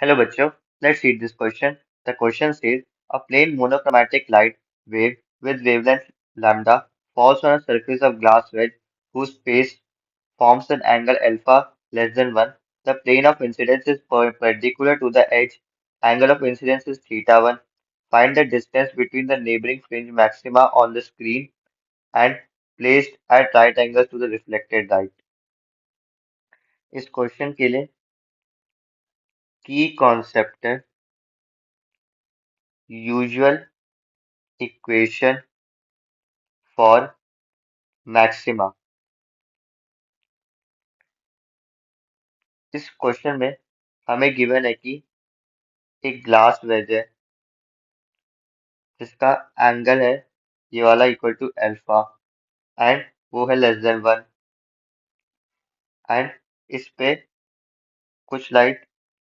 Hello बच्चों, let's read this question. The question says a plain monochromatic light wave with wavelength lambda falls on a surface of glass wedge whose face forms an angle alpha less than 1. The plane of incidence is perpendicular to the edge. Angle of incidence is theta 1. Find the distance between the neighboring fringe maxima on the screen and placed at right angles to the reflected light. इस question के लिए की concept है usual equation for maxima. इस question में हमें given है कि एक ग्लास वेज है जिसका एंगल है ये वाला इक्वल टू अल्फा एंड वो है लेस देन 1 एंड इस पे कुछ लाइट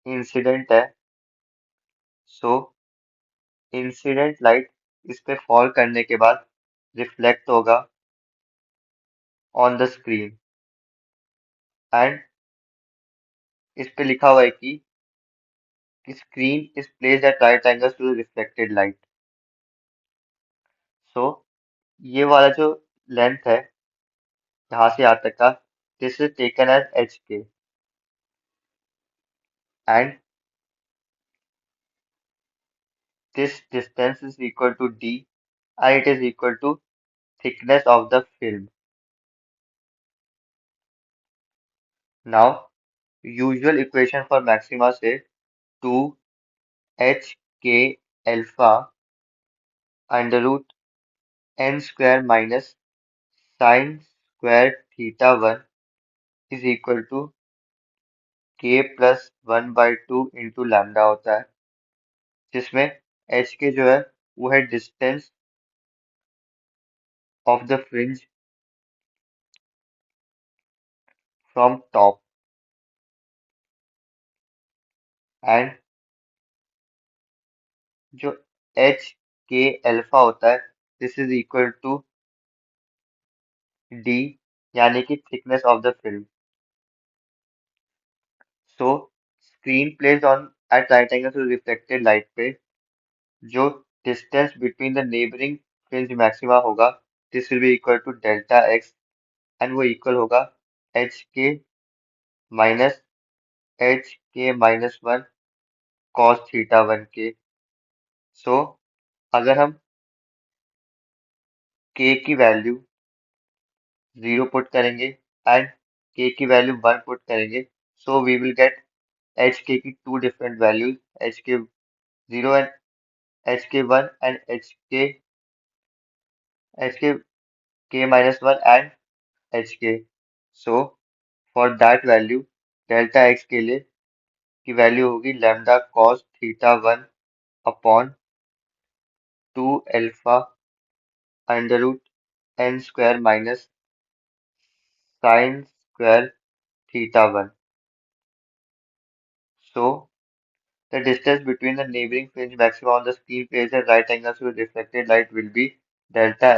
इंसिडेंट है। सो इंसिडेंट लाइट इस पे फॉल करने के बाद रिफ्लेक्ट होगा ऑन द स्क्रीन एंड इस पे लिखा हुआ है कि screen is placed at right angles to the reflected light. So ये वाला जो लेंथ है यहाँ से यहाँ तक का this is taken as H K and this distance is equal to d and it is equal to thickness of the film. Now, usual equation for maxima say 2 h k alpha under root n square minus sine square theta 1 is equal to k plus 1 by 2 into lambda होता है जिसमें h के जो है वो है distance of the fringe from top and जो h k alpha होता है this is equal to d यानी कि thickness of the film. So screen placed on at right angle to reflected light पे जो distance between the neighbouring fringe maxima होगा this will be equal to delta X and वो equal होगा minus H के minus one cos theta 1 के। सो अगर हम के की वैल्यू 0 पुट करेंगे एंड के की वैल्यू 1 पुट करेंगे so we will get H K की two different values H K 0 and HK1 and HK K minus 1 and HK. So for that value delta x के लिए की वैल्यू होगी lambda cos theta 1 upon 2 alpha under root n square minus sin square theta 1. So the distance between the neighboring fringe maxima on the screen placed at right angles to the reflected light will be delta